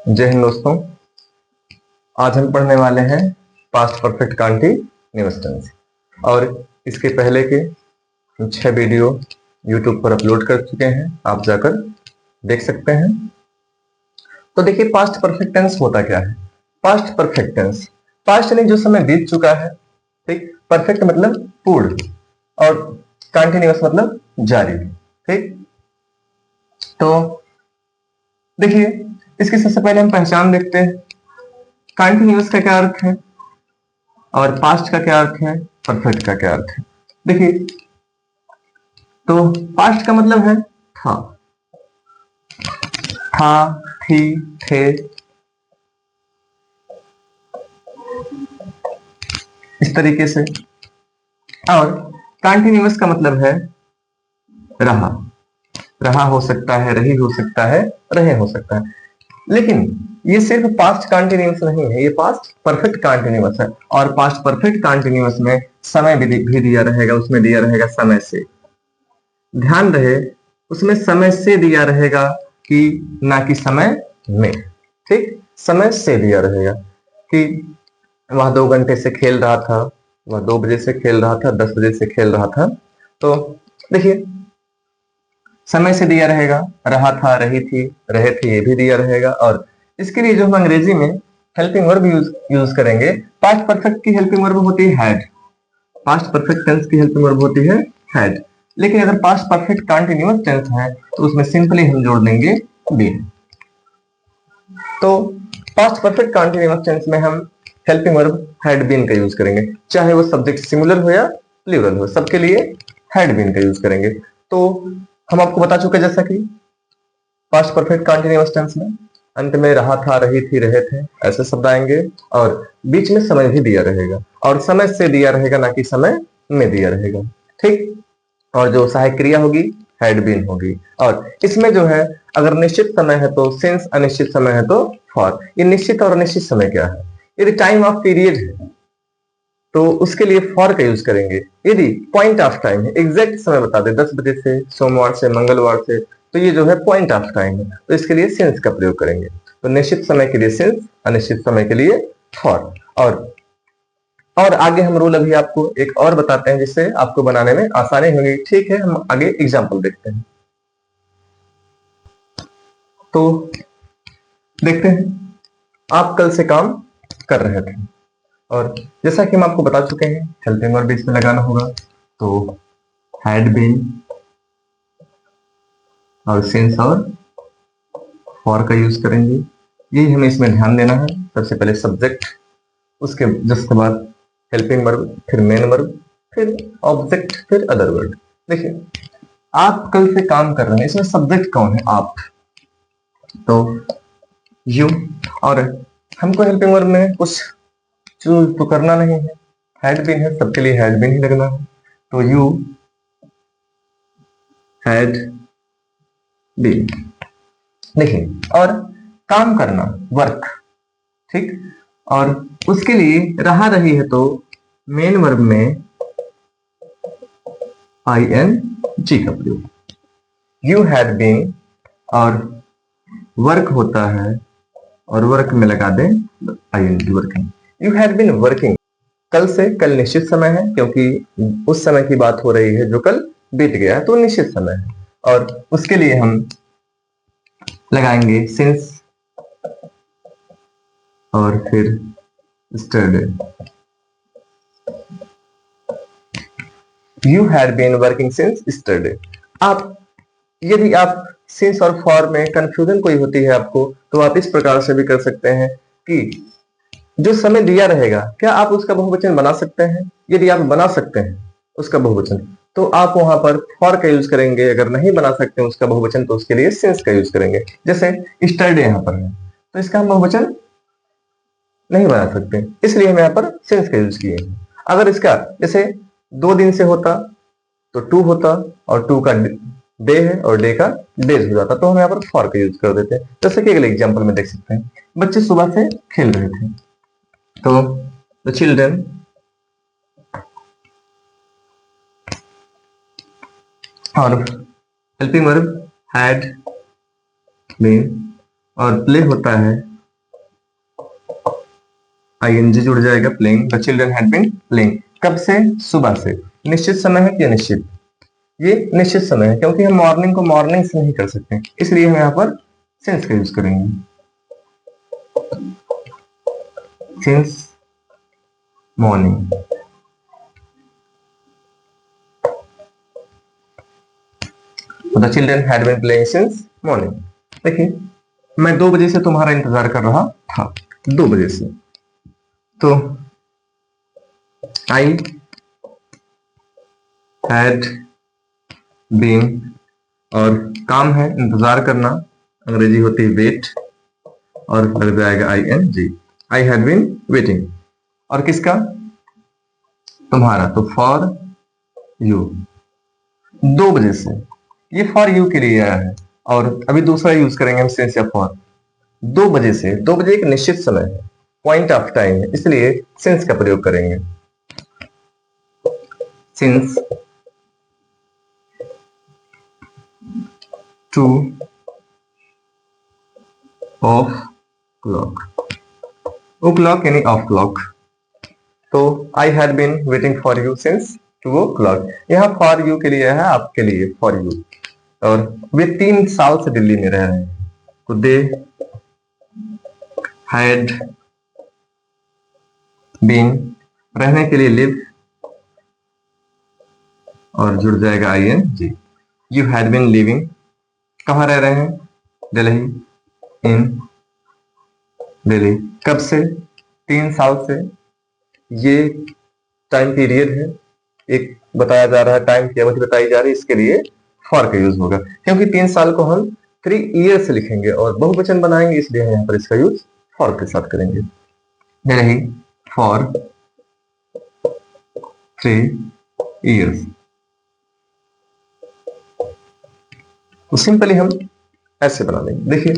जय हिंद दोस्तों। आज हम पढ़ने वाले हैं पास्ट परफेक्ट कंटीन्यूअस टेंस और इसके पहले के 6 वीडियो YouTube पर अपलोड कर चुके हैं, आप जाकर देख सकते हैं। तो देखिए, पास्ट परफेक्ट टेंस होता क्या है। पास्ट परफेक्ट टेंस, पास्ट यानी जो समय बीत चुका है, ठीक। परफेक्ट मतलब पूर्ण और कंटीन्यूअस मतलब जारी, ठीक। तो देखिए, इसकी सबसे पहले हम पहचान देखते हैं। कंटीन्यूअस का क्या अर्थ है और पास्ट का क्या अर्थ है, परफेक्ट का क्या अर्थ है। देखिए, तो पास्ट का मतलब है था, थी, थे, इस तरीके से। और कंटीन्यूअस का मतलब है रहा। रहा हो सकता है, रही हो सकता है, रहे हो सकता है। लेकिन ये सिर्फ पास्ट कंटीन्यूअस नहीं है, ये पास्ट परफेक्ट कंटीन्यूअस है। और पास्ट परफेक्ट कंटीन्यूअस में समय भी दिया रहेगा, उसमें दिया रहेगा समय से। ध्यान रहे, उसमें समय से दिया रहेगा कि ना कि समय में, ठीक। समय से दिया रहेगा कि वह 2 घंटे से खेल रहा था, वह 2 बजे से खेल रहा था, 10 बजे से खेल रहा था। तो देखिए, समय से दिया रहेगा, रहा था, रही थी, रहे थे, ये भी दिया रहेगा। और इसके लिए जो हम अंग्रेजी में हेल्पिंग वर्ब यूज करेंगे, पास्ट परफेक्ट की हेल्पिंग वर्ब होती है हैड। पास्ट परफेक्ट टेंस की हेल्पिंग वर्ब होती है हैड। लेकिन अगर पास्ट परफेक्ट कंटीन्यूअस टेंस है तो उसमें सिंपली हम जोड़ देंगे बीन। तो पास्ट परफेक्ट कंटीन्यूअस टेंस में हम हेल्पिंग वर्ब हैड बीन का यूज करेंगे, चाहे वो सब्जेक्ट सिंगुलर हो या प्लूरल हो, सबके लिए हैड बीन का यूज करेंगे। तो हम आपको बता चुके जैसा कि पास्ट परफेक्ट कंटीन्यूअस टेंस में अंत में रहा था, रही थी, रहे थे, ऐसे शब्द आएंगे और बीच में समय भी दिया रहेगा और समय से दिया रहेगा, ना कि समय में दिया रहेगा, ठीक। और जो सहायक क्रिया होगी हैड बीन होगी। और इसमें जो है, अगर निश्चित समय है तो सिंस, अनिश्चित समय है तो फॉर। ये निश्चित और अनिश्चित समय क्या है, यदि टाइम ऑफ पीरियड है तो उसके लिए फॉर का यूज करेंगे। यदि पॉइंट ऑफ टाइम है, एग्जैक्ट समय बता दे, 10 बजे से, सोमवार से, मंगलवार से, तो ये जो है पॉइंट ऑफ टाइम है, तो इसके लिए सिंस का प्रयोग करेंगे। तो निश्चित समय के लिए सिंस, अनिश्चित समय के लिए फॉर। और आगे हम रूल अभी आपको एक और बताते हैं जिससे आपको बनाने में आसानी होगी, ठीक है। हम आगे एग्जाम्पल देखते हैं। तो देखते हैं, आप कल से काम कर रहे थे और जैसा कि हम आपको बता चुके हैं हेल्पिंग वर्ब इसमें लगाना होगा, तो हैड बीन और सिंस और फॉर का यूज करेंगे। यही हमें इसमें ध्यान देना है। सबसे पहले सब्जेक्ट, उसके जस्ट बाद हेल्पिंग वर्ब, फिर मेन वर्ब, फिर ऑब्जेक्ट, फिर अदर वर्ड। देखिए, आप कल से काम कर रहे हैं, इसमें सब्जेक्ट कौन है, आप, तो यू। और हमको हेल्पिंग वर्ब में कुछ चूज तो करना नहीं है, हैड बीन है, सबके लिए हैड बीन ही लगना है। तो यू हैड बीन। देखिए, और काम करना, वर्क, ठीक। और उसके लिए रहा, रही है तो मेन वर्ब में आई एन जी का प्रयोग। यू हैड बीन और वर्क होता है और वर्क में लगा दें I N G, working. You had been working. कल से, कल निश्चित समय है क्योंकि उस समय की बात हो रही है जो कल बीत गया है, तो निश्चित समय है। और उसके लिए हम लगाएंगे सिंस और फिर yesterday. You had been working since yesterday. आप, यदि आप सिंस और फॉर में कंफ्यूजन कोई होती है आपको, तो आप इस प्रकार से भी कर सकते हैं कि जो समय दिया रहेगा, क्या आप उसका बहुवचन बना सकते हैं। यदि आप बना सकते हैं उसका बहुवचन, तो आप वहां पर फॉर का यूज करेंगे। अगर नहीं बना सकते हैं उसका बहुवचन, तो उसके लिए सिंस का यूज करेंगे। जैसे yesterday यहां पर है, तो इसका हम बहुवचन नहीं बना सकते, इसलिए हम यहाँ पर सिंस का यूज किए हैं। अगर इसका जैसे 2 दिन से होता तो टू होता, और टू का डे है और डे का डेज हो जाता, तो हम यहाँ पर फॉर का यूज कर देते हैं। जैसे कि अगले एग्जांपल में देख सकते हैं, बच्चे सुबह से खेल रहे थे, तो द चिल्ड्रन और हेल्पिंग वर्ब हैड बीन और प्ले होता है आईएनजी जुड़ जाएगा, playing, the children had been playing. कब से? सुबह से। निश्चित समय है कि अनिश्चित? ये निश्चित समय है, क्योंकि हम मॉर्निंग को मॉर्निंग से नहीं कर सकते, इसलिए हम यहाँ पर सिंस का यूज करेंगे। Since morning. The children had been playing since morning. देखिए, मैं 2 बजे से तुम्हारा इंतजार कर रहा था, 2 बजे से। तो आई हैड बीन, और काम है इंतजार करना, अंग्रेजी होती है वेट, और लग जाएगा I N G. I had been waiting. और किसका? तुम्हारा, तो फॉर यू। 2 बजे से, ये फॉर यू के लिए आया है, और अभी दूसरा यूज करेंगे हम सिंस या फॉर। 2 बजे से, 2 बजे एक निश्चित समय है, पॉइंट ऑफ टाइम है, इसलिए सिंस का प्रयोग करेंगे। Since 2 of clock. O'clock यानी ऑफ क्लॉक। तो I had been waiting for you since 2 o'clock। यहाँ फॉर यू के लिए है, आपके लिए, फॉर यू। और वे 3 साल से दिल्ली में रह रहे हैं, तो दे हैड बीन, रहने के लिए लिव, और जुड़ जाएगा I N G. You had been living, कहाँ रह रहे हैं? दिल्ली, इन दिल्ली। कब से? 3 साल से। ये टाइम पीरियड है, एक बताया जा रहा है, टाइम की अवधि बताई जा रही है, इसके लिए फॉर का यूज होगा, क्योंकि 3 साल को हम 3 ईयर से लिखेंगे और बहुवचन बनाएंगे, इसलिए हम यहाँ पर इसका यूज फॉर के साथ करेंगे। ये रही फॉर 3 ईयर्स। तो सिंपली हम ऐसे बना लेंगे। देखिए,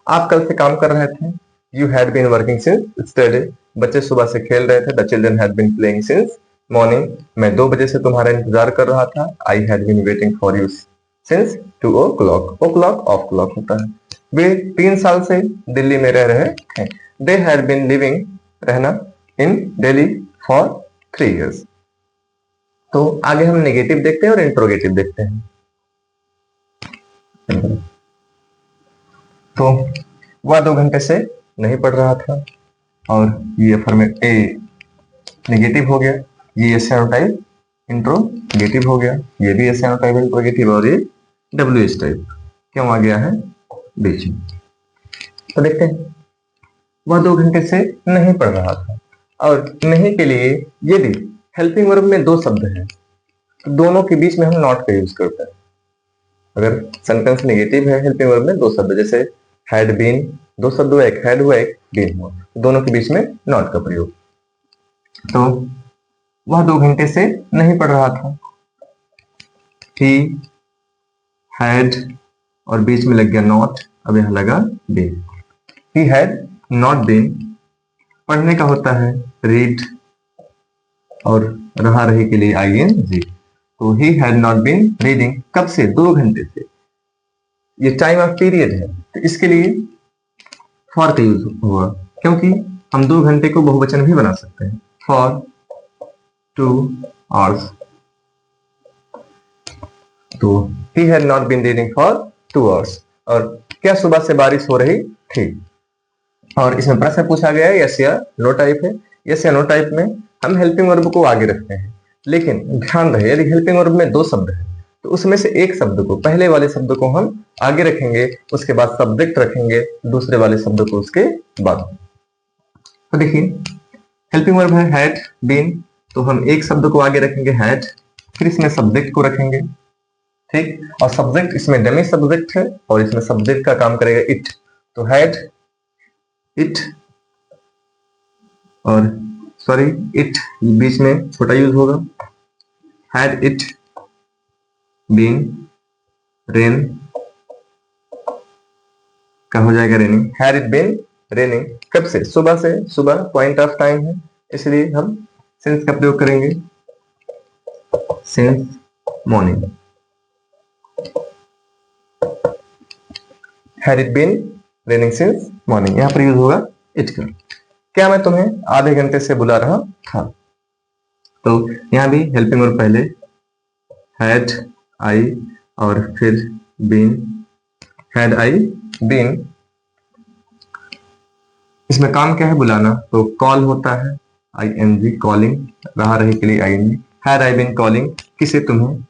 आप कल से काम कर रहे थे, you had been working since yesterday. बच्चे सुबह से खेल रहे थे, the children had been playing since morning. मैं 2 बजे से तुम्हारा इंतजार कर रहा था, I had been waiting for you since 2 o'clock। O'clock of clock होता है। वे 3 साल से दिल्ली में रह रहे हैं, दे हैड बीन लिविंग, रहना, इन दिल्ली फॉर 3 years। तो आगे हम नेगेटिव देखते हैं और इंट्रोगेटिव देखते हैं। तो वह 2 घंटे से नहीं पढ़ रहा था, और ये नेगेटिव हो गया, ये एस टाइप इंट्रोगेटिव हो गया, ये भी एस टाइप इंट्रोगेटिव, और ये डब्ल्यू एस टाइप क्यों आ गया है बीच में? तो देखते हैं, वह 2 घंटे से नहीं पढ़ रहा था, और नहीं के लिए यदि हेल्पिंग वर्ब में 2 शब्द हैं, तो दोनों के बीच में हम नॉट का यूज करते हैं। अगर सेंटेंस नेगेटिव है, हेल्पिंग वर्ब में 2 शब्द, जैसे हैड बीन, 2 शब्द हुआ, एक हैड हुआ, एक बीन हुआ, दोनों के बीच में नॉट का प्रयोग। तो वह 2 घंटे से नहीं पढ़ रहा था, ही हैड, और बीच में लग गया नॉट, अब यहां लगा been. He had not been, पढ़ने का होता है रीड, और रहा रही के लिए आई एन जी। तो he had not been reading, कब से? 2 घंटे से। ये टाइम ऑफ पीरियड है, तो इसके लिए फॉर का यूज हुआ, क्योंकि हम 2 घंटे को बहुवचन भी बना सकते हैं, फॉर 2 hours। तो he had not been reading for 2 hours। और क्या सुबह से बारिश हो रही थी? और इसमें प्रश्न पूछा गया है, यस या नो टाइप है। यस या नो टाइप में हम हेल्पिंग वर्ब को आगे रखते हैं, लेकिन ध्यान रहे, यदि हेल्पिंग वर्ब में 2 शब्द है, तो उसमें से एक शब्द को, पहले वाले शब्द को हम आगे रखेंगे, उसके बाद सब्जेक्ट रखेंगे, दूसरे वाले शब्द को उसके बाद। तो देखिए, हेल्पिंग वर्ब है हैड बीन, तो हम एक शब्द को आगे रखेंगे हैड, फिर इसमें सब्जेक्ट को रखेंगे, ठीक, और सब्जेक्ट इसमें डमी सब्जेक्ट है, और इसमें सब्जेक्ट का काम करेगा इट, तो हैड इट, और सॉरी इट बीच में छोटा यूज होगा, हैड इट बीन रेन का हो जाएगा raining, had it been raining, कब से? सुबह से। सुबह पॉइंट ऑफ टाइम है, इसलिए हम सिंस का प्रयोग करेंगे, since morning. Had it been raining since morning, यहां पर यूज होगा इट का। क्या मैं तुम्हें आधे घंटे से बुला रहा था? तो यहां भी हेल्पिंग वर्ब पहले हैड आई और फिर बीन, हैड आई बीन। इसमें काम क्या है? बुलाना। तो कॉल होता है ING, कॉलिंग, रहा रही के लिए ING। Had I been calling, किसे? तुम्हें।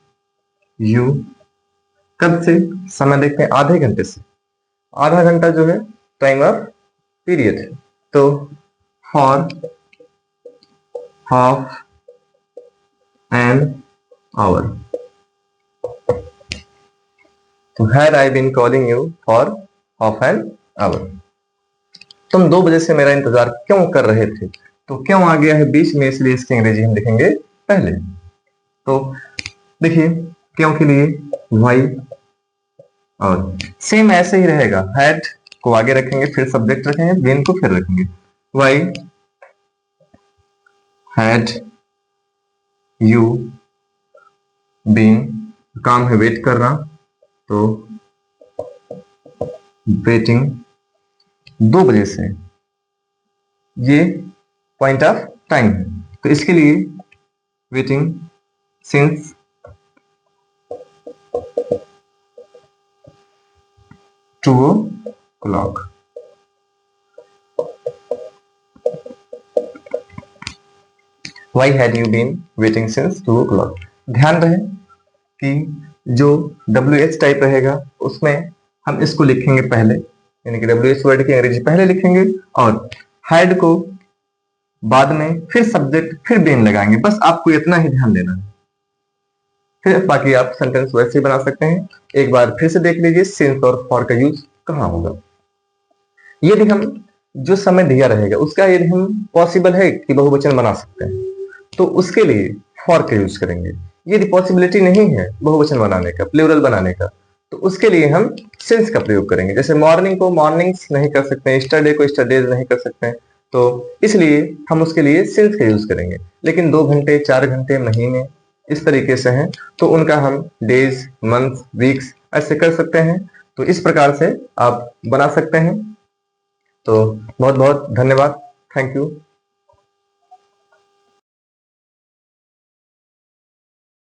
यू, कब से? समय देखते हैं, आधे घंटे से। आधा घंटा जो है टाइम ऑफ पीरियड है, तो फॉर हाफ एन आवर। तो had I been calling you for half an hour. तुम 2 बजे से मेरा इंतजार क्यों कर रहे थे? तो क्यों आ गया है बीच में, इसलिए इसकी अंग्रेजी हम लिखेंगे पहले। तो देखिए, क्यों के लिए वाई, और सेम ऐसे ही रहेगा, हैड को आगे रखेंगे, फिर सब्जेक्ट रखेंगे, बीन को फिर रखेंगे। वाई हैड यू बीन, काम है वेट करना, तो वेटिंग 2 बजे से, ये पॉइंट ऑफ टाइम है, तो इसके लिए waiting since 2 o'clock। Why had you been waiting since 2 o'clock? ध्यान रहे कि जो WH टाइप रहेगा उसमें हम इसको लिखेंगे पहले, यानी कि WH वर्ड की अंग्रेजी पहले लिखेंगे और हैड को बाद में, फिर सब्जेक्ट, फिर बीन लगाएंगे। बस आपको इतना ही ध्यान देना है, फिर बाकी आप सेंटेंस वैसे ही बना सकते हैं। एक बार फिर से देख लीजिए सिंस और फॉर का यूज कहां होगा। यदि हम जो समय दिया रहेगा उसका यदि हम पॉसिबल है कि बहुवचन बना सकते हैं, तो उसके लिए फॉर का यूज करेंगे। यदि पॉसिबिलिटी नहीं है बहुवचन बनाने का, प्लूरल बनाने का, तो उसके लिए हम सिंस का प्रयोग करेंगे। जैसे मॉर्निंग को मॉर्निंग्स नहीं कर सकते, यस्टरडे को यस्टरडेज नहीं कर सकते, तो इसलिए हम उसके लिए सिंस का यूज करेंगे। लेकिन 2 घंटे, 4 घंटे, महीने इस तरीके से हैं, तो उनका हम डेज, मंथ, वीक्स ऐसे कर सकते हैं। तो इस प्रकार से आप बना सकते हैं। तो बहुत बहुत धन्यवाद, थैंक यू।